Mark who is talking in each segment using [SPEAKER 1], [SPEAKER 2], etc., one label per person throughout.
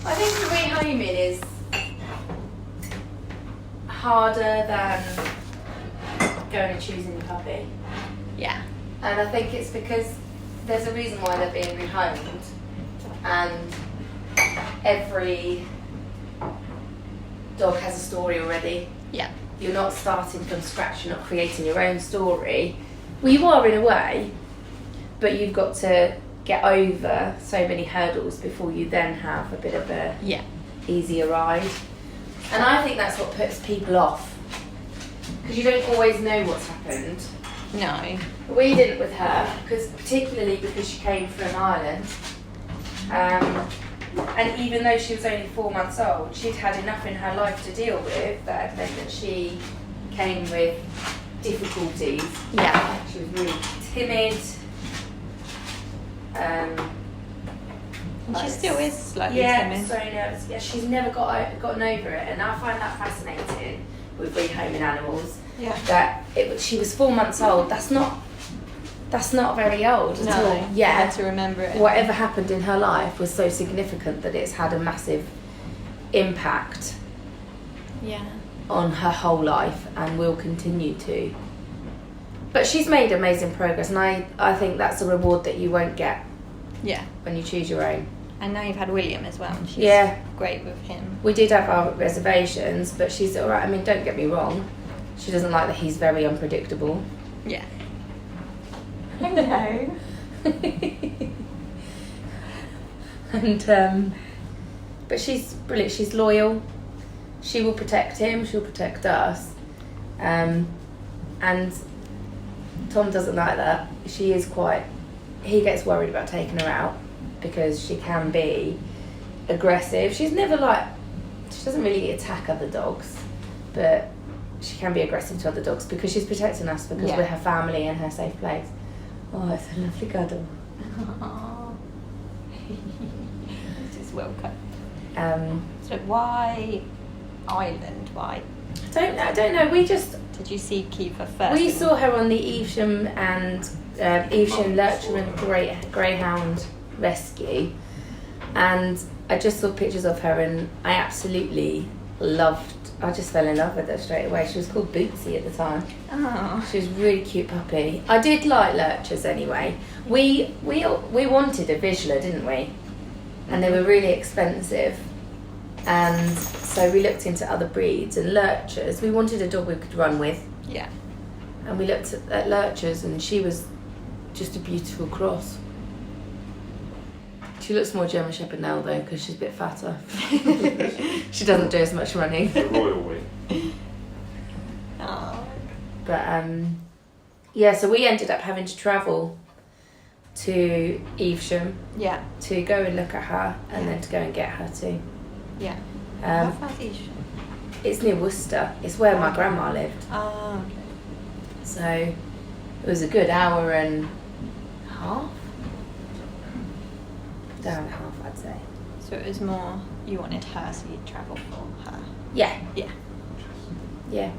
[SPEAKER 1] I think the rehoming is harder than going and choosing a puppy.
[SPEAKER 2] Yeah.
[SPEAKER 1] And I think it's because there's a reason why they're being rehomed, and every dog has a story already.
[SPEAKER 2] Yeah.
[SPEAKER 1] You're not starting from scratch, you're not creating your own story. Well, you are in a way, but you've got to get over so many hurdles before you then have a bit of a easier ride. And I think that's what puts people off, because you don't always know what's happened.
[SPEAKER 2] No.
[SPEAKER 1] We didn't with her, particularly because she came from Ireland. And even though she was only 4 months old, she'd had enough in her life to deal with that meant that she came with difficulties.
[SPEAKER 2] Yeah.
[SPEAKER 1] She was really timid.
[SPEAKER 2] She still is slightly timid.
[SPEAKER 1] So nervous. Yeah, she's never gotten over it, and I find that fascinating with rehoming animals.
[SPEAKER 2] Yeah.
[SPEAKER 1] That she was 4 months old. That's not very old at all. Yeah.
[SPEAKER 2] I had to remember it.
[SPEAKER 1] Whatever happened in her life was so significant that it's had a massive impact on her whole life, and will continue to. But she's made amazing progress, and I think that's a reward that you won't get when you choose your own.
[SPEAKER 2] And now you've had William as well, and she's great with him.
[SPEAKER 1] We did have our reservations, but she's all right. I mean, don't get me wrong. She doesn't like that he's very unpredictable.
[SPEAKER 2] Yeah. I know.
[SPEAKER 1] And but she's brilliant. She's loyal. She will protect him. She'll protect us. And Tom doesn't like that. She is he gets worried about taking her out because she can be aggressive. She's never she doesn't really attack other dogs, but she can be aggressive to other dogs because she's protecting us, because we're her family and her safe place. Oh, it's a lovely cuddle.
[SPEAKER 2] This is well cut.
[SPEAKER 1] So
[SPEAKER 2] why Ireland? Why?
[SPEAKER 1] I don't know. We just...
[SPEAKER 2] Did you see Keeva first?
[SPEAKER 1] We saw her on the Evesham and Evesham Lurcher and Greyhound rescue, and I just saw pictures of her, and I absolutely I just fell in love with her straight away. She was called Bootsy at the time.
[SPEAKER 2] Oh.
[SPEAKER 1] She was a really cute puppy. I did like lurchers anyway. We wanted a Vizsla, didn't we? And they were really expensive. And so we looked into other breeds, and lurchers, we wanted a dog we could run with.
[SPEAKER 2] Yeah.
[SPEAKER 1] And we looked at lurchers, and she was just a beautiful cross. She looks more German Shepherd now though, because she's a bit fatter. She doesn't do as much running.
[SPEAKER 3] The royal way.
[SPEAKER 2] Oh.
[SPEAKER 1] But so we ended up having to travel to Evesham to go and look at her, and then to go and get her too.
[SPEAKER 2] Yeah. How far is Evesham?
[SPEAKER 1] It's near Worcester. It's where my grandma lived.
[SPEAKER 2] Oh, okay.
[SPEAKER 1] So it was a good hour and a half. Hour and a half, I'd say.
[SPEAKER 2] So it was more, you wanted her, so you'd travel for her.
[SPEAKER 1] Yeah.
[SPEAKER 2] Yeah.
[SPEAKER 1] Yeah.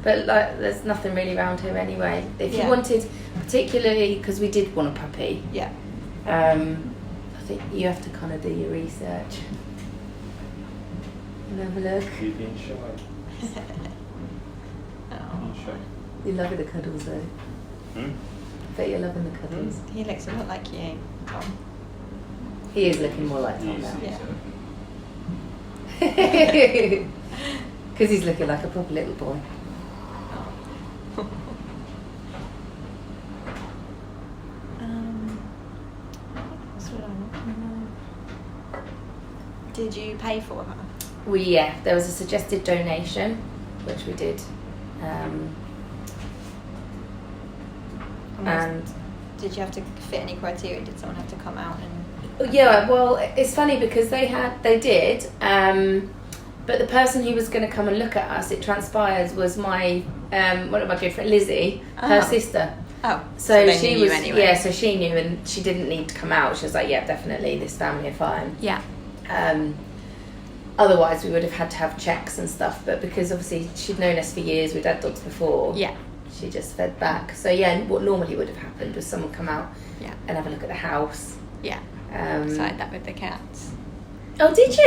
[SPEAKER 1] But there's nothing really around here anyway. If you wanted, particularly because we did want a puppy.
[SPEAKER 2] Yeah.
[SPEAKER 1] I think you have to kind of do your research. And have a look.
[SPEAKER 3] You're being shy.
[SPEAKER 2] Oh.
[SPEAKER 3] Shy.
[SPEAKER 1] You're loving the cuddles though. I bet you're loving the cuddles.
[SPEAKER 2] He looks a lot like you, Tom.
[SPEAKER 1] He is looking more like Tom now.
[SPEAKER 2] Yeah.
[SPEAKER 1] Because he's looking like a proper little boy.
[SPEAKER 2] Did you pay for her?
[SPEAKER 1] There was a suggested donation, which we did. And
[SPEAKER 2] did you have to fit any criteria? Did someone have to come out and...
[SPEAKER 1] Yeah, well, it's funny because they did, but the person who was going to come and look at us, it transpires, was one of my good friends, Lizzie, her sister.
[SPEAKER 2] Oh,
[SPEAKER 1] so
[SPEAKER 2] they
[SPEAKER 1] she
[SPEAKER 2] knew
[SPEAKER 1] was
[SPEAKER 2] you anyway.
[SPEAKER 1] Yeah, so she knew, and she didn't need to come out. She was like, yeah, definitely, this family are fine.
[SPEAKER 2] Yeah.
[SPEAKER 1] Otherwise, we would have had to have checks and stuff, but because obviously she'd known us for years, we'd had dogs before.
[SPEAKER 2] Yeah.
[SPEAKER 1] She just fed back. So what normally would have happened was someone come out and have a look at the house.
[SPEAKER 2] Yeah. So I had that with the cats.
[SPEAKER 1] Oh, did you?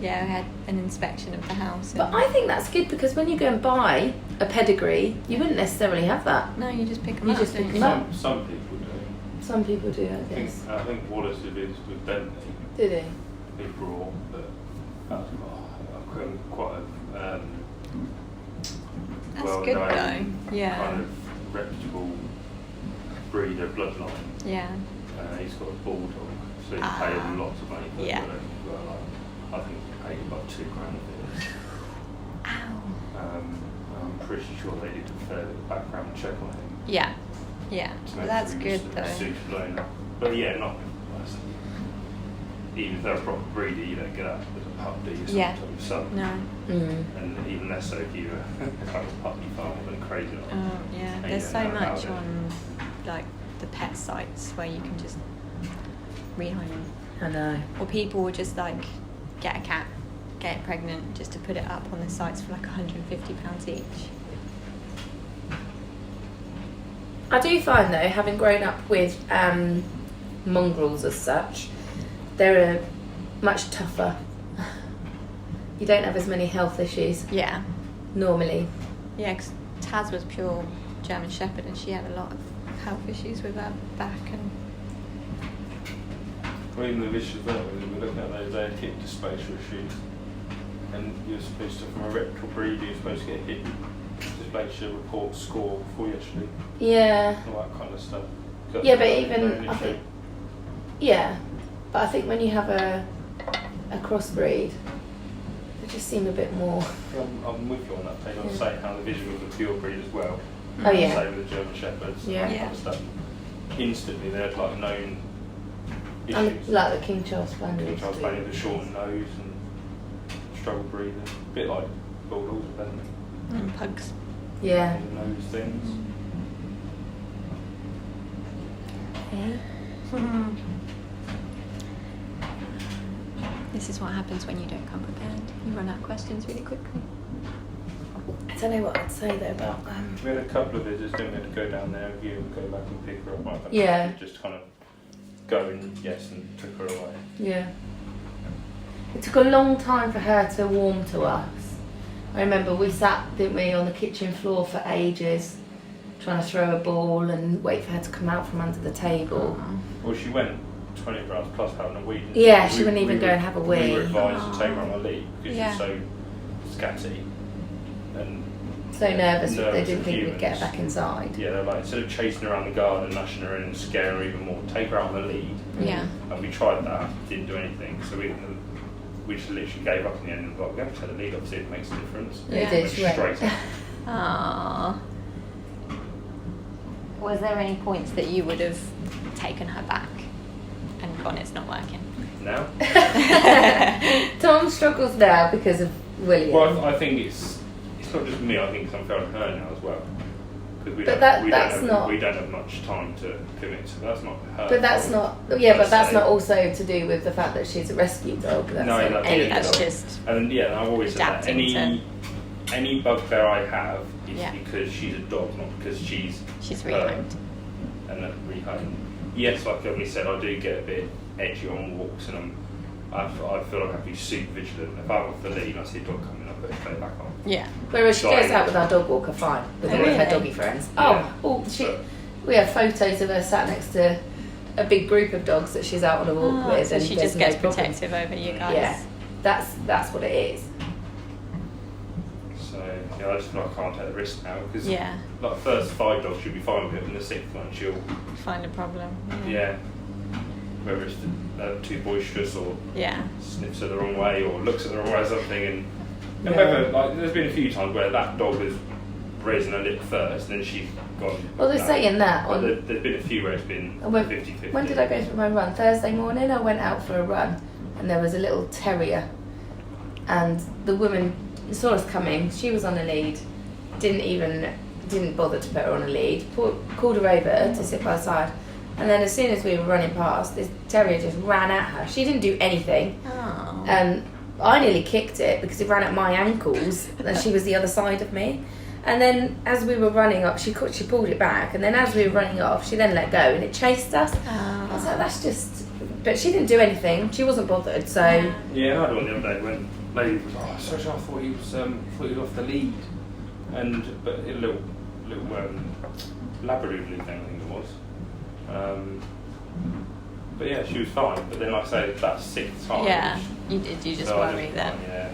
[SPEAKER 2] Yeah, we had an inspection of the house.
[SPEAKER 1] But I think that's good because when you go and buy a pedigree, you wouldn't necessarily have that.
[SPEAKER 2] No, you just pick them
[SPEAKER 1] You
[SPEAKER 2] up.
[SPEAKER 1] just pick
[SPEAKER 2] don't
[SPEAKER 1] them
[SPEAKER 2] you?
[SPEAKER 1] up.
[SPEAKER 3] Some people do.
[SPEAKER 1] Some people do, I guess.
[SPEAKER 3] I think Wallace did this with Bentley.
[SPEAKER 1] Did he?
[SPEAKER 3] He brought, but that was quite a
[SPEAKER 2] That's
[SPEAKER 3] well
[SPEAKER 2] good
[SPEAKER 3] known
[SPEAKER 2] though. Yeah.
[SPEAKER 3] kind of reputable breeder bloodline.
[SPEAKER 2] Yeah.
[SPEAKER 3] He's got a bulldog, so he paid lots of money for it. Well, I think he paid about $2,000 for it.
[SPEAKER 2] Ow.
[SPEAKER 3] I'm pretty sure they did a fair background check on him.
[SPEAKER 2] Yeah.
[SPEAKER 3] To
[SPEAKER 2] Well,
[SPEAKER 3] make
[SPEAKER 2] that's
[SPEAKER 3] sure he
[SPEAKER 2] good
[SPEAKER 3] was
[SPEAKER 2] though.
[SPEAKER 3] suitable owner. But yeah, not even if they're a proper breeder, you don't get that as a pup, do you?
[SPEAKER 2] Yeah.
[SPEAKER 3] Son.
[SPEAKER 2] No.
[SPEAKER 3] And even less so if you have a puppy farm and crazy.
[SPEAKER 2] Oh yeah.
[SPEAKER 3] And
[SPEAKER 2] There's
[SPEAKER 3] you
[SPEAKER 2] so
[SPEAKER 3] don't know
[SPEAKER 2] much
[SPEAKER 3] about it.
[SPEAKER 2] on like the pet sites where you can just rehome them.
[SPEAKER 1] I know.
[SPEAKER 2] Or people will just like get a cat, get it pregnant, just to put it up on the sites for like £150 each.
[SPEAKER 1] I do find though, having grown up with mongrels as such, they're much tougher. You don't have as many health issues
[SPEAKER 2] Yeah.
[SPEAKER 1] normally.
[SPEAKER 2] Yeah, because Taz was pure German Shepherd and she had a lot of health issues with her back and...
[SPEAKER 3] Well, even the vicious there, we were looking at those hip dysplasia issues, and you're supposed to, from a reputable breed, you're supposed to get a hip dysplasia report score before you actually,
[SPEAKER 1] Yeah.
[SPEAKER 3] all that kind of stuff.
[SPEAKER 1] Yeah, but even, I think, yeah, but I think when you have a crossbreed, they just seem a bit more...
[SPEAKER 3] I'm with you on that page. I was saying how the vision of the pure breed as well.
[SPEAKER 1] Oh, yeah.
[SPEAKER 3] Same with the German Shepherds,
[SPEAKER 1] Yeah.
[SPEAKER 3] and that kind of stuff. Instantly, they had like known
[SPEAKER 1] And
[SPEAKER 3] issues.
[SPEAKER 1] like the King Charles Spaniels.
[SPEAKER 3] Charles Spaniel with a short nose and struggle breathing. A bit like bulldogs, isn't it?
[SPEAKER 2] And pugs.
[SPEAKER 1] Yeah.
[SPEAKER 3] The nose things.
[SPEAKER 2] This is what happens when you don't come prepared. You run out of questions really quickly.
[SPEAKER 1] I don't know what I'd say though about
[SPEAKER 3] We had a couple of visits, didn't we? To go down there with you and go back and pick her up. I think
[SPEAKER 1] Yeah.
[SPEAKER 3] we just kind of go and yes, and took her away.
[SPEAKER 1] Yeah. It took a long time for her to warm to us. I remember we sat, didn't we, on the kitchen floor for ages, trying to throw a ball and wait for her to come out from under the table.
[SPEAKER 3] Well, she went 24 hours plus having a wee. didn't
[SPEAKER 1] Yeah,
[SPEAKER 3] she?
[SPEAKER 1] she wouldn't even go and have a wee.
[SPEAKER 3] We were advised to take her on a lead because
[SPEAKER 2] Yeah.
[SPEAKER 3] she's so scatty and
[SPEAKER 1] So nervous that they
[SPEAKER 3] nervous
[SPEAKER 1] didn't
[SPEAKER 3] of
[SPEAKER 1] think we'd get her
[SPEAKER 3] humans.
[SPEAKER 1] back inside.
[SPEAKER 3] Yeah, they're like, instead of chasing her around the garden, lashing her in and scaring her even more, take her out on the lead.
[SPEAKER 2] Yeah.
[SPEAKER 3] And we tried that, didn't do anything. So we just literally gave up in the end and was like, we have to take the lead off, see if it makes a difference.
[SPEAKER 1] Yeah.
[SPEAKER 2] Yeah.
[SPEAKER 1] It
[SPEAKER 3] Went
[SPEAKER 1] did, she went.
[SPEAKER 3] straight up.
[SPEAKER 2] Aww. Was there any points that you would have taken her back and gone, it's not working?
[SPEAKER 3] Now?
[SPEAKER 1] Tom struggles now because of William.
[SPEAKER 3] Well, I think it's not just me, I think it's unfair on her now as well. Because
[SPEAKER 1] But that's not-
[SPEAKER 3] we don't have much time to commit to. That's not her.
[SPEAKER 1] But that's
[SPEAKER 3] fault,
[SPEAKER 1] not, yeah,
[SPEAKER 3] per
[SPEAKER 1] but that's
[SPEAKER 3] se.
[SPEAKER 1] not also to do with the fact that she's a rescue dog. That's
[SPEAKER 3] No,
[SPEAKER 1] like
[SPEAKER 3] that's
[SPEAKER 1] any
[SPEAKER 3] it.
[SPEAKER 2] That's
[SPEAKER 1] dog.
[SPEAKER 2] just...
[SPEAKER 3] And yeah, I've always said that
[SPEAKER 2] Adapting
[SPEAKER 3] any bugbear I have is
[SPEAKER 2] Yeah.
[SPEAKER 3] because she's a dog, not because she's her.
[SPEAKER 2] rehomed.
[SPEAKER 3] And then rehomed. Yes, like we said, I do get a bit edgy on walks, and I feel like I have to be super vigilant. If I'm off the lead and I see a dog coming, I put it straight back on.
[SPEAKER 2] Yeah.
[SPEAKER 1] Whereas she
[SPEAKER 3] Sorry.
[SPEAKER 1] goes out with our dog walker fine, with
[SPEAKER 2] Oh,
[SPEAKER 1] all of her
[SPEAKER 2] really?
[SPEAKER 1] doggy friends.
[SPEAKER 3] Yeah.
[SPEAKER 1] We have photos of her sat next to a big group of dogs that she's out on a walk with,
[SPEAKER 2] So
[SPEAKER 1] and
[SPEAKER 2] she
[SPEAKER 1] there's
[SPEAKER 2] just
[SPEAKER 1] no
[SPEAKER 2] gets
[SPEAKER 1] problem.
[SPEAKER 2] protective over you guys.
[SPEAKER 1] Yeah, that's what it is.
[SPEAKER 3] So yeah, I just feel like I can't take the risk now because
[SPEAKER 2] Yeah.
[SPEAKER 3] like the first 5 dogs she'll be fine with it, and the 6th one she'll
[SPEAKER 2] Find a problem.
[SPEAKER 3] yeah, whether it's too boisterous or
[SPEAKER 2] Yeah.
[SPEAKER 3] sniffs her the wrong way or looks at the wrong way or something, and
[SPEAKER 1] Yeah.
[SPEAKER 3] whether like there's been a few times where that dog has raising her lip first and then she's gone.
[SPEAKER 1] Well, they're saying that
[SPEAKER 3] But
[SPEAKER 1] on.
[SPEAKER 3] there's been a few where it's been
[SPEAKER 1] And when-
[SPEAKER 3] 50-50.
[SPEAKER 1] When did I go for my run? Thursday morning. I went out for a run, and there was a little terrier, and the woman saw us coming. She was on a lead, didn't bother to put her on a lead. Called her over to sit by her side, and then as soon as we were running past, this terrier just ran at her. She didn't do anything.
[SPEAKER 2] Oh.
[SPEAKER 1] I nearly kicked it because it ran at my ankles, and she was the other side of me. And then as we were running up, she pulled it back, and then as we were running off, she then let go, and it chased us. I was like, that's just but she didn't do anything. She wasn't bothered. So
[SPEAKER 3] Yeah, I had one the other day when lady was like, sorry, I thought he was off the lead, but a little Labradoodle thing, I think it was. But yeah, she was fine. But then, like I say, that 6th time.
[SPEAKER 2] Yeah, you did. You just worry then.
[SPEAKER 3] Yeah.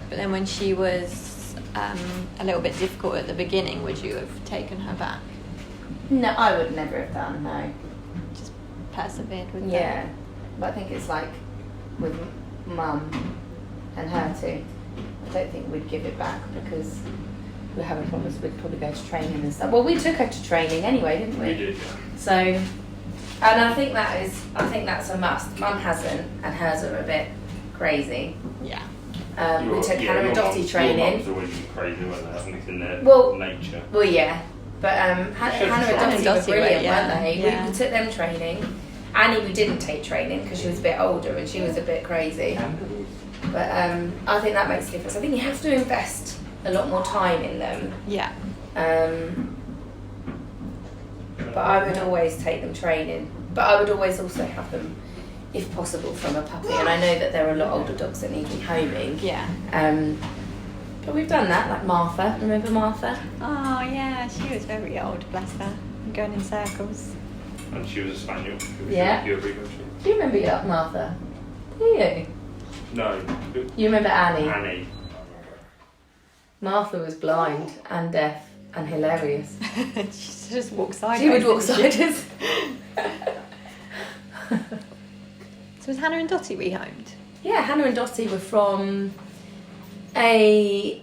[SPEAKER 2] But then when she was a little bit difficult at the beginning, would you have taken her back?
[SPEAKER 1] no, I would never have done. No.
[SPEAKER 2] Just persevered with
[SPEAKER 1] Yeah,
[SPEAKER 2] that?
[SPEAKER 1] but I think it's like with Mum and her too. I don't think we'd give it back because we haven't promised we'd probably go to training and stuff. Well, we took her to training anyway, didn't we?
[SPEAKER 3] We did, yeah.
[SPEAKER 1] So, and I think that's a must. Mum hasn't, and hers are a bit crazy.
[SPEAKER 2] Yeah.
[SPEAKER 1] We took Hannah and Dottie training.
[SPEAKER 3] Your mum's always been crazy, weren't they? I think it's in their nature.
[SPEAKER 1] Well, yeah. But Hannah and Dottie were brilliant, weren't they?
[SPEAKER 2] Yeah.
[SPEAKER 1] We took them training. Annie we didn't take training because she was a bit older and she was a bit crazy. But I think that makes a difference. I think you have to invest a lot more time in them.
[SPEAKER 2] Yeah.
[SPEAKER 1] But I would always take them training. But I would always also have them, if possible, from a puppy. And I know that there are a lot older dogs that need rehoming.
[SPEAKER 2] Yeah.
[SPEAKER 1] But we've done that, like Martha. Remember Martha?
[SPEAKER 2] Oh yeah, she was very old, bless her, going in circles.
[SPEAKER 3] And she was a spaniel.
[SPEAKER 1] Yeah.
[SPEAKER 3] Do
[SPEAKER 1] Do you remember your Martha? Do you?
[SPEAKER 3] No.
[SPEAKER 1] You remember Annie?
[SPEAKER 3] Annie.
[SPEAKER 1] Martha was blind and deaf and hilarious.
[SPEAKER 2] She just walked sideways.
[SPEAKER 1] She would walk sideways.
[SPEAKER 2] So was Hannah and Dottie rehomed?
[SPEAKER 1] Yeah, Hannah and Dottie were from a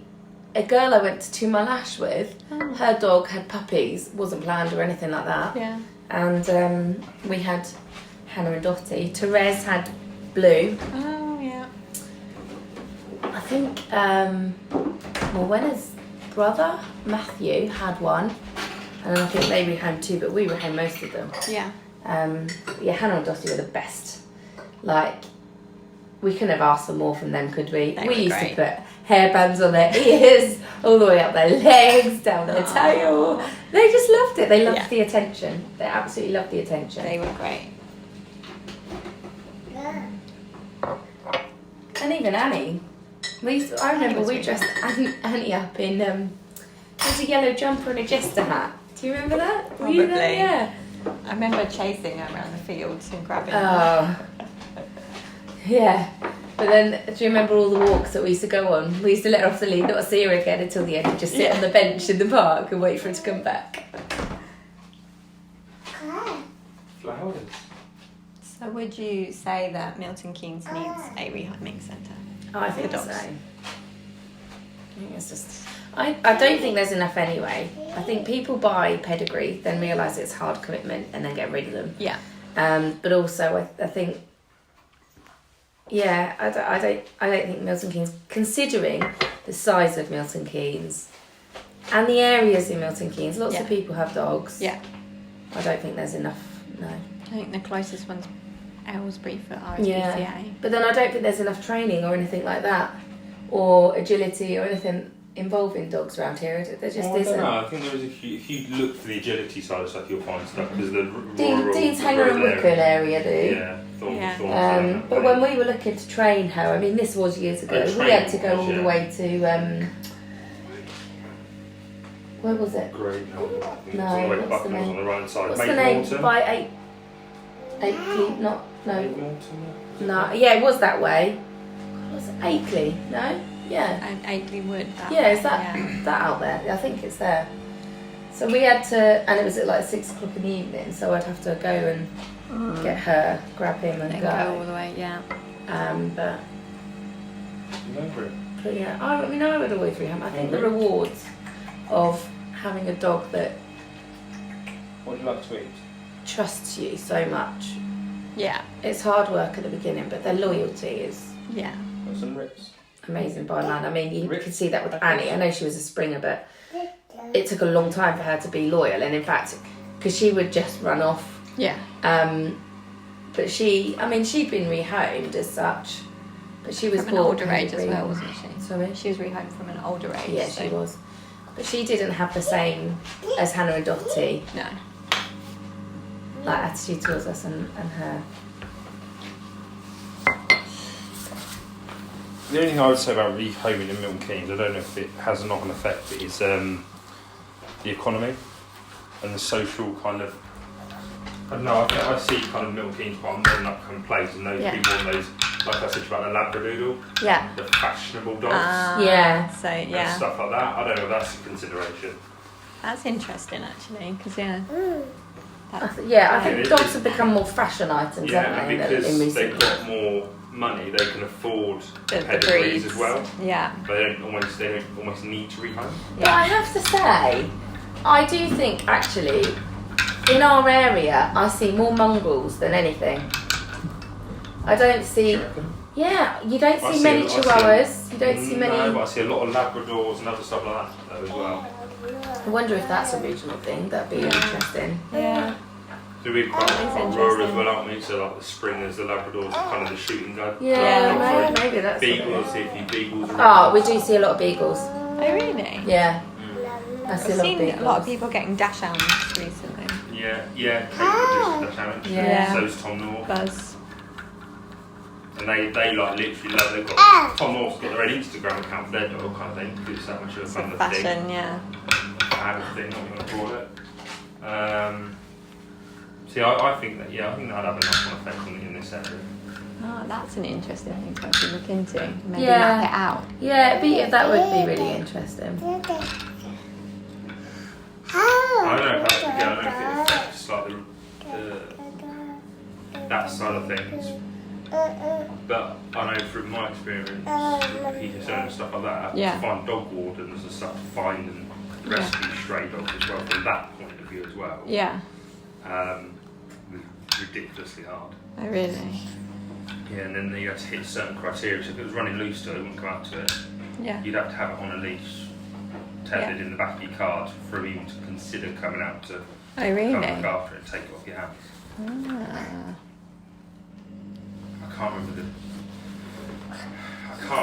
[SPEAKER 1] girl I went to Two Mile Ash with.
[SPEAKER 2] Oh.
[SPEAKER 1] Her dog had puppies, wasn't planned or anything like that.
[SPEAKER 2] Yeah.
[SPEAKER 1] And we had Hannah and Dottie. Therese had Blue.
[SPEAKER 2] Oh yeah.
[SPEAKER 1] I think Morwenna's brother Matthew had one, and I think they rehomed too, but we rehomed most of them.
[SPEAKER 2] Yeah.
[SPEAKER 1] Yeah, Hannah and Dottie were the best. Like, we couldn't have asked for more from them, could we?
[SPEAKER 2] They
[SPEAKER 1] We
[SPEAKER 2] were
[SPEAKER 1] used
[SPEAKER 2] great.
[SPEAKER 1] to put hairbands on their ears, all the way up their legs, down their tail. They just loved it. They loved the attention. They absolutely loved the attention.
[SPEAKER 2] They were great.
[SPEAKER 1] And even Annie. I remember
[SPEAKER 2] was
[SPEAKER 1] we
[SPEAKER 2] really
[SPEAKER 1] dressed Annie up in there was a yellow jumper and a jester hat. Do you remember that? Were you there?
[SPEAKER 2] Probably.
[SPEAKER 1] Yeah.
[SPEAKER 2] I remember chasing her around the fields and grabbing her.
[SPEAKER 1] Oh. Yeah. But then, do you remember all the walks that we used to go on? We used to let her off the lead, not see her again until the end, and just sit on the bench in the park and wait for her to come back.
[SPEAKER 3] Flowers.
[SPEAKER 2] So would you say that Milton Keynes needs a rehoming centre?
[SPEAKER 1] I think
[SPEAKER 2] For
[SPEAKER 1] so.
[SPEAKER 2] dogs.
[SPEAKER 1] I think it's just... I don't think there's enough anyway. I think people buy pedigree, then realise it's hard commitment, and then get rid of them.
[SPEAKER 2] Yeah.
[SPEAKER 1] But also, I think... Yeah, I don't think Milton Keynes, considering the size of Milton Keynes and the areas in Milton Keynes, lots of people have dogs.
[SPEAKER 2] Yeah.
[SPEAKER 1] I don't think there's enough, no.
[SPEAKER 2] I think the closest one's Aylesbury for RSPCA.
[SPEAKER 1] Yeah. But then I don't think there's enough training or anything like that, or agility or anything involving dogs around here. There just
[SPEAKER 3] I
[SPEAKER 1] isn't.
[SPEAKER 3] don't know. I think there is if you look for the agility side of stuff, you'll find stuff because the
[SPEAKER 1] Dean's Hanger and Wicklow area do.
[SPEAKER 3] Yeah.
[SPEAKER 1] But when we were looking to train her, I mean, this was years ago. We had to go all the way to where was it?
[SPEAKER 3] Great.
[SPEAKER 1] No,
[SPEAKER 3] What's the name? On the right side.
[SPEAKER 1] What's the name? By Akeley? No. No. Yeah, it was that way. Was it Akeley? No. Yeah.
[SPEAKER 2] And Akeley Wood.
[SPEAKER 1] Yeah, is that out there? I think it's there. So we had to, and it was at like 6 o'clock in the evening. So I'd have to go and get her, grab him, and
[SPEAKER 2] Then
[SPEAKER 1] go.
[SPEAKER 2] go all the way. Yeah.
[SPEAKER 1] But yeah, I mean, I would always rehome. I think the rewards of having a dog that
[SPEAKER 3] What do you like to eat?
[SPEAKER 1] trusts you so much.
[SPEAKER 2] Yeah.
[SPEAKER 1] It's hard work at the beginning, but their loyalty is
[SPEAKER 2] Yeah.
[SPEAKER 3] Got some rips.
[SPEAKER 1] amazing by land. I mean, you could see that with Annie. I know she was a Springer, but it took a long time for her to be loyal. And in fact, because she would just run off.
[SPEAKER 2] Yeah.
[SPEAKER 1] But she'd been rehomed as such. But she was
[SPEAKER 2] From an
[SPEAKER 1] bought
[SPEAKER 2] older age as
[SPEAKER 1] pedigree.
[SPEAKER 2] well, wasn't she?
[SPEAKER 1] Sorry?
[SPEAKER 2] She was rehomed from an older age.
[SPEAKER 1] Yeah, she was. But she didn't have the same as Hannah and Dottie.
[SPEAKER 2] No.
[SPEAKER 1] like attitude towards us and her.
[SPEAKER 3] The only thing I would say about rehoming in Milton Keynes, I don't know if it has a knock-on effect, but is the economy and the social kind of. I don't know. I see kind of Milton Keynes quite a modern up kind of place, and those people and those, like I said about the Labradoodle, the fashionable dogs,
[SPEAKER 2] so
[SPEAKER 3] and stuff like that. I don't know if that's a consideration.
[SPEAKER 2] That's interesting, actually, because
[SPEAKER 1] I think dogs have become more fashion items, haven't they?
[SPEAKER 3] Because
[SPEAKER 1] in recent
[SPEAKER 3] they've got more money, they can afford
[SPEAKER 2] the
[SPEAKER 3] pedigrees as well.
[SPEAKER 2] Yeah.
[SPEAKER 3] But they don't almost need to rehome.
[SPEAKER 1] But I have to say, I do think actually, in our area, I see more mongrels than anything. I don't see. You don't see many chihuahuas. You don't see many.
[SPEAKER 3] No, but I see a lot of Labradors and other stuff like that though as well.
[SPEAKER 1] I wonder if that's a regional thing. That'd be interesting.
[SPEAKER 2] Yeah.
[SPEAKER 3] So we've got Aurora as well, aren't we? So like the Springers, the Labradors, kind of the shooting gun.
[SPEAKER 1] Yeah, maybe that's.
[SPEAKER 3] Beagles, see a few beagles.
[SPEAKER 1] Oh, we do see a lot of beagles.
[SPEAKER 2] Oh, really?
[SPEAKER 1] Yeah.
[SPEAKER 2] I've seen a lot of people getting dachshunds recently.
[SPEAKER 3] Yeah. Keeva just challenge.
[SPEAKER 1] Yeah.
[SPEAKER 3] So is Tom North.
[SPEAKER 2] Buzz.
[SPEAKER 3] And they like literally love. They've got Tom North's got their own Instagram account for their dog kind of thing because it's that much of a fun thing.
[SPEAKER 2] Fashion,
[SPEAKER 3] Thing, what you want to call it. See, I think that that'd have a knock-on effect on in this area.
[SPEAKER 2] Oh, that's an interesting thing to actually look into. Maybe
[SPEAKER 1] Yeah.
[SPEAKER 2] map it out.
[SPEAKER 1] Yeah, that would be really interesting.
[SPEAKER 3] I don't know if it affects like that side of things. But I know from my experience, PTSD and stuff like that, to find dog wardens and stuff, to find and rescue stray dogs as well from that point of view as well.
[SPEAKER 2] Yeah.
[SPEAKER 3] Ridiculously hard.
[SPEAKER 2] Oh, really?
[SPEAKER 3] Yeah, and then you have to hit certain criteria. So if it was running loose to it, wouldn't come up to it.
[SPEAKER 2] Yeah.
[SPEAKER 3] You'd have to have it on a leash, tethered in the back of your car for even to consider coming out to come look after it and take it off your hands. I can't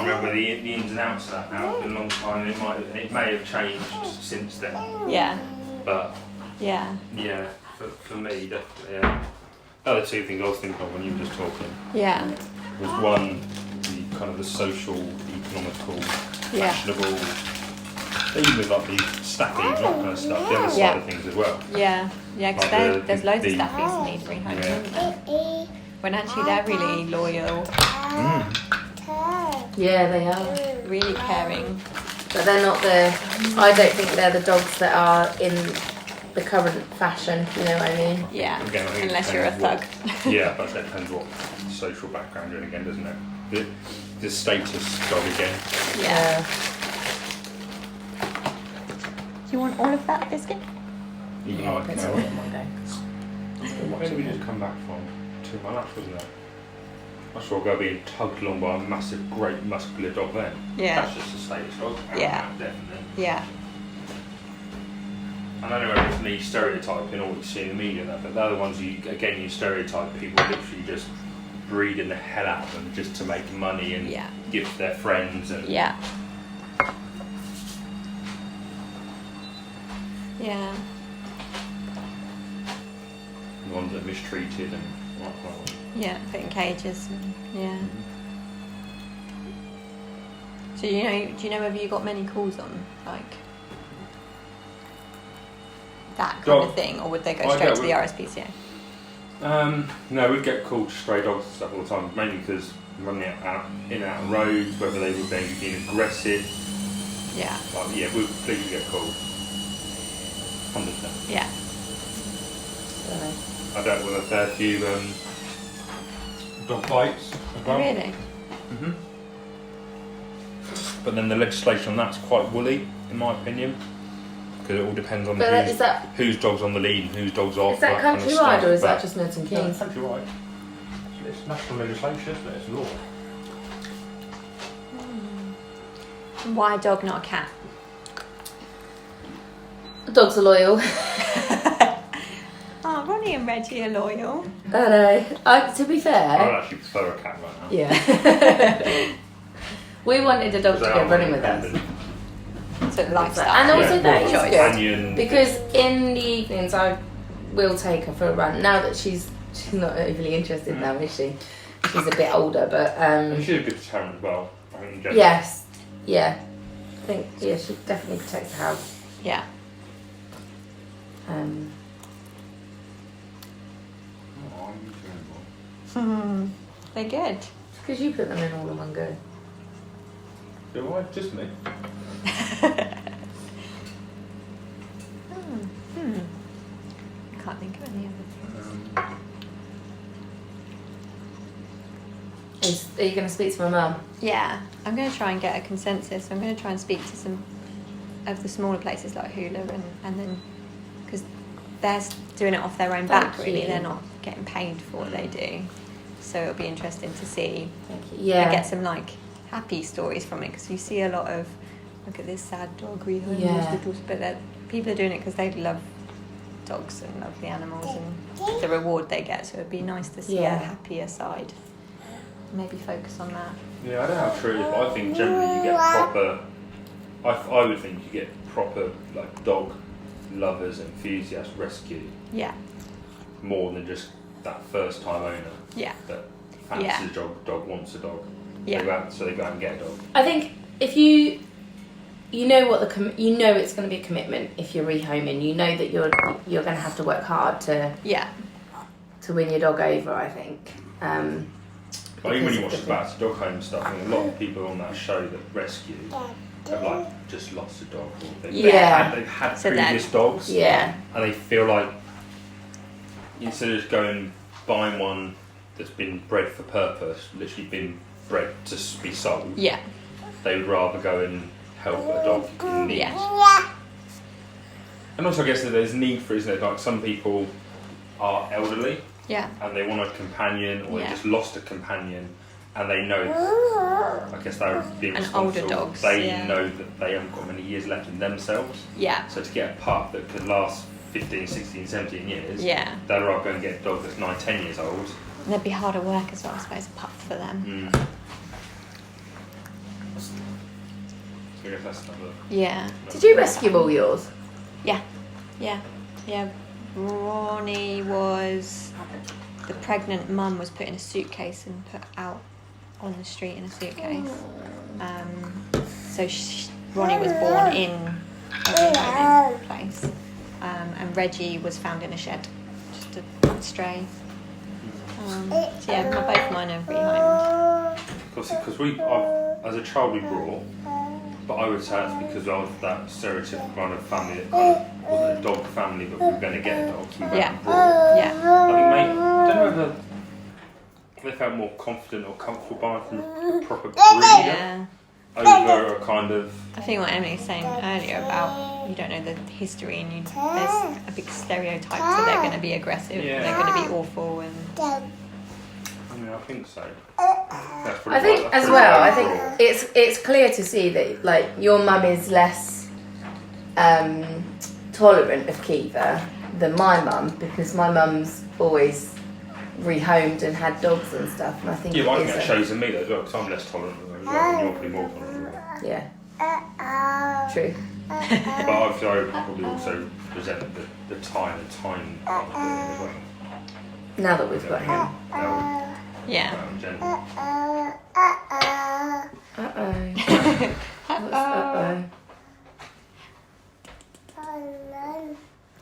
[SPEAKER 3] remember the ins and outs of that now. It's been a long time. It may have changed since then.
[SPEAKER 2] Yeah.
[SPEAKER 3] But
[SPEAKER 2] yeah,
[SPEAKER 3] for me, definitely. Yeah. Other two things I was thinking of when you were just talking.
[SPEAKER 2] Yeah.
[SPEAKER 3] Was one the kind of the social, economical, fashionable, even with like the staffies and that kind of stuff. The other side of things as well.
[SPEAKER 2] Yeah. Yeah. Because
[SPEAKER 3] like
[SPEAKER 2] there's loads of staffies that need rehoming, isn't there? When actually they're really loyal.
[SPEAKER 1] Yeah, they are.
[SPEAKER 2] Really caring.
[SPEAKER 1] But they're not I don't think they're the dogs that are in the current fashion, you know what I mean?
[SPEAKER 2] Yeah,
[SPEAKER 3] again,
[SPEAKER 2] unless you're a thug.
[SPEAKER 3] Yeah, but that depends what social background you're in again, doesn't it? The status dog again.
[SPEAKER 1] Yeah.
[SPEAKER 2] Do you want all of that biscuit?
[SPEAKER 3] You can like
[SPEAKER 1] That's all in one go.
[SPEAKER 3] Where did we just come back from? To my last, wasn't it? I saw a girl being tugged along by a massive, great, muscular dog then.
[SPEAKER 2] Yeah.
[SPEAKER 3] That's just a status dog.
[SPEAKER 2] Yeah.
[SPEAKER 3] Definitely.
[SPEAKER 2] Yeah.
[SPEAKER 3] I don't know whether it's me stereotyping or what you see in the media, but they're the ones you stereotype people literally just breeding the hell out of them just to make money and give to their friends and.
[SPEAKER 2] Yeah. Yeah.
[SPEAKER 3] The ones that are mistreated and whatnot.
[SPEAKER 2] Yeah, put in cages. Yeah. So do you know whether you got many calls on like that kind of thing, or would they go straight to the RSPCA?
[SPEAKER 3] No, we'd get called stray dogs and stuff all the time, mainly because running out in and out of roads, whether they were being aggressive.
[SPEAKER 2] Yeah.
[SPEAKER 3] Like, yeah, we'd completely get called. 100%.
[SPEAKER 2] Yeah.
[SPEAKER 3] I dealt with a fair few dog bites as well.
[SPEAKER 2] Really?
[SPEAKER 3] Mhm. But then the legislation on that's quite woolly, in my opinion, because it all depends on whose dog's on the lead and whose dog's off.
[SPEAKER 1] Is that countrywide or is that just Milton
[SPEAKER 3] No,
[SPEAKER 1] Keynes?
[SPEAKER 3] countrywide. It's national legislation, isn't it? It's law.
[SPEAKER 2] Why a dog, not a cat?
[SPEAKER 1] Dogs are loyal.
[SPEAKER 2] Oh, Ronnie and Reggie are loyal.
[SPEAKER 1] I know. To be
[SPEAKER 3] I
[SPEAKER 1] fair.
[SPEAKER 3] would actually prefer a cat right now.
[SPEAKER 1] Yeah. We wanted a dog to go running with us.
[SPEAKER 2] So lifestyle.
[SPEAKER 1] And also that is
[SPEAKER 2] choice.
[SPEAKER 1] good. Because in the evenings I we'll take her for a run. Now that she's not overly interested now, is she? She's a bit older, but
[SPEAKER 3] she's a good deterrent as well. I think in general.
[SPEAKER 1] yes, yeah. I think she definitely protects the house.
[SPEAKER 2] Yeah. They're good.
[SPEAKER 1] Because you put them in all in one go.
[SPEAKER 3] Do I? Just me.
[SPEAKER 2] I can't think of any other things.
[SPEAKER 1] Are you going to speak to my mum?
[SPEAKER 2] Yeah, I'm going to try and get a consensus. I'm going to try and speak to some of the smaller places like Hula and then, because they're doing it off their own back,
[SPEAKER 1] Thank
[SPEAKER 2] really.
[SPEAKER 1] you.
[SPEAKER 2] They're not getting paid for what they do. So it'll be interesting to see
[SPEAKER 1] Yeah.
[SPEAKER 2] and get some like happy stories from it, because you see a lot of, look at this sad dog,
[SPEAKER 1] Yeah.
[SPEAKER 2] but people are doing it because they love dogs and love the animals and the reward they get. So it'd be nice to see a happier side. Maybe focus on that.
[SPEAKER 3] Yeah, I don't know how true it is, but I think generally you get proper. I would think you get proper like dog lovers, enthusiasts, rescue.
[SPEAKER 2] Yeah.
[SPEAKER 3] More than just that first time owner.
[SPEAKER 2] Yeah.
[SPEAKER 3] That fancies a dog wants a dog.
[SPEAKER 2] Yeah.
[SPEAKER 3] So they go out and get a dog.
[SPEAKER 1] I think if you know what it's going to be a commitment if you're rehoming. You know that you're going to have to work hard to win your dog over. I think.
[SPEAKER 3] I think when you watch the Bats Dog Home stuff, I mean, a lot of people on that show that rescue have like just lost a dog. Or they've had previous dogs.
[SPEAKER 1] Yeah.
[SPEAKER 3] And they feel like instead of just going buying one that's been bred for purpose, literally been bred to be sold.
[SPEAKER 2] Yeah.
[SPEAKER 3] They would rather go and help a dog in need.
[SPEAKER 2] Yeah.
[SPEAKER 3] And also, I guess that there's need for, isn't it? Like some people are elderly.
[SPEAKER 2] Yeah.
[SPEAKER 3] And they want a companion, or they just lost a companion, and they know, I guess they're being
[SPEAKER 2] And
[SPEAKER 3] responsible.
[SPEAKER 2] older dogs,
[SPEAKER 3] They know that they haven't got many years left in themselves.
[SPEAKER 2] Yeah.
[SPEAKER 3] So to get a pup that could last 15, 16, 17 years,
[SPEAKER 2] Yeah.
[SPEAKER 3] they'd rather go and get a dog that's 9, 10 years old.
[SPEAKER 2] And they'd be harder work as well, I suppose, a pup for them.
[SPEAKER 3] So I guess that's another.
[SPEAKER 2] Yeah.
[SPEAKER 1] Did you rescue all yours?
[SPEAKER 2] Yeah. Ronnie was, the pregnant mum was put in a suitcase and put out on the street in a suitcase. So Ronnie was born in a rehoming place, and Reggie was found in a shed, just a stray. So yeah, both mine are rehomed.
[SPEAKER 3] Because as a child we brought, but I would say that's because of that stereotypical kind of family that kind of wasn't a dog family, but we were going to get a dog, so we went and brought.
[SPEAKER 2] Yeah.
[SPEAKER 3] I think, I don't know if they felt more confident or comfortable buying from a proper breeder over a kind of.
[SPEAKER 2] I think what Emily's saying earlier about you don't know the history and there's a big stereotype, so they're going to be aggressive, and they're going to be awful, and.
[SPEAKER 3] I mean, I think so.
[SPEAKER 1] I think as well. I think it's clear to see that like your mum is less tolerant of Keeva than my mum, because my mum's always rehomed and had dogs and stuff, and I think
[SPEAKER 3] I think that shows in me as well, because I'm less tolerant of them as well, and you're probably more tolerant of them.
[SPEAKER 1] Yeah. True.
[SPEAKER 3] But I probably also resent the time of doing it as well.
[SPEAKER 1] Now that we've got him.
[SPEAKER 2] Yeah.
[SPEAKER 1] Uh-oh.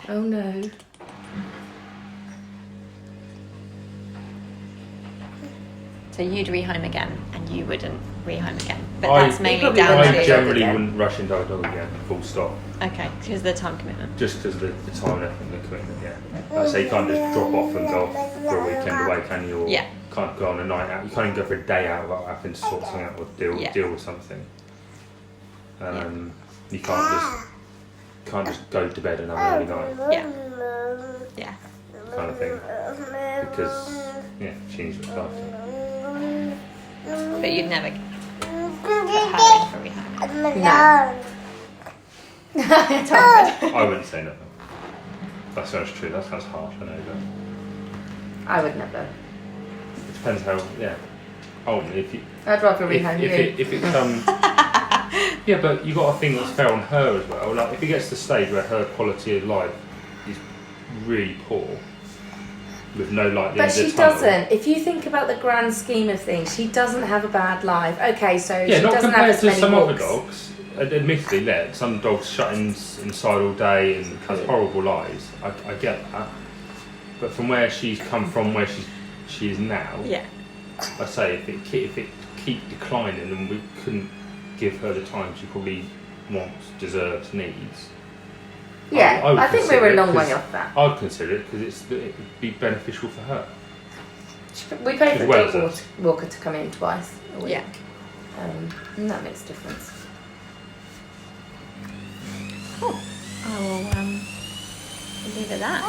[SPEAKER 1] Oh no.
[SPEAKER 2] So you'd rehome again, and you wouldn't rehome again, but that's mainly
[SPEAKER 1] probably
[SPEAKER 2] down
[SPEAKER 1] wouldn't.
[SPEAKER 3] I
[SPEAKER 2] to
[SPEAKER 3] generally
[SPEAKER 1] again.
[SPEAKER 3] wouldn't rush into a dog again, full stop.
[SPEAKER 2] okay, because of the time commitment.
[SPEAKER 3] Just because of the time left and the commitment, Like I say, you can't just drop off and go off for a weekend away, can you? Or can't go on a night out. You can't even go for a day out without having to sort something out or deal with something. You can't just go to bed and have an early night.
[SPEAKER 2] Yeah.
[SPEAKER 3] Kind of thing. Because she needs to look after.
[SPEAKER 2] But you'd never put her in for rehome.
[SPEAKER 1] No.
[SPEAKER 3] I wouldn't say nothing. That sounds true. That sounds harsh, I know, but
[SPEAKER 1] I would never.
[SPEAKER 3] it depends how. If you.
[SPEAKER 1] I'd rather rehome you.
[SPEAKER 3] If it comes. But you got a thing that's fair on her as well. Like if it gets to the stage where her quality of life is really poor with no light at the
[SPEAKER 1] But
[SPEAKER 3] end of
[SPEAKER 1] she
[SPEAKER 3] the tunnel.
[SPEAKER 1] doesn't. If you think about the grand scheme of things, she doesn't have a bad life. Okay, so
[SPEAKER 3] Yeah,
[SPEAKER 1] she
[SPEAKER 3] not
[SPEAKER 1] doesn't have
[SPEAKER 3] compared
[SPEAKER 1] as
[SPEAKER 3] to
[SPEAKER 1] many
[SPEAKER 3] some
[SPEAKER 1] walks.
[SPEAKER 3] other dogs. Admittedly, some dogs shut inside all day and has horrible lives. I get that. But from where she's come from, where she is now,
[SPEAKER 2] Yeah.
[SPEAKER 3] I say if it keep declining and we couldn't give her the time she probably wants, deserves, needs.
[SPEAKER 1] Yeah,
[SPEAKER 3] would
[SPEAKER 1] I think
[SPEAKER 3] consider
[SPEAKER 1] we're a
[SPEAKER 3] it
[SPEAKER 1] long
[SPEAKER 3] 'cause
[SPEAKER 1] way off that.
[SPEAKER 3] I'd consider it because it'd be beneficial for her.
[SPEAKER 1] We pay for
[SPEAKER 3] As
[SPEAKER 1] a
[SPEAKER 3] well
[SPEAKER 1] dog
[SPEAKER 3] as
[SPEAKER 1] walker to come in twice a week.
[SPEAKER 2] Yeah.
[SPEAKER 1] And that makes a difference.
[SPEAKER 2] I will leave it at that.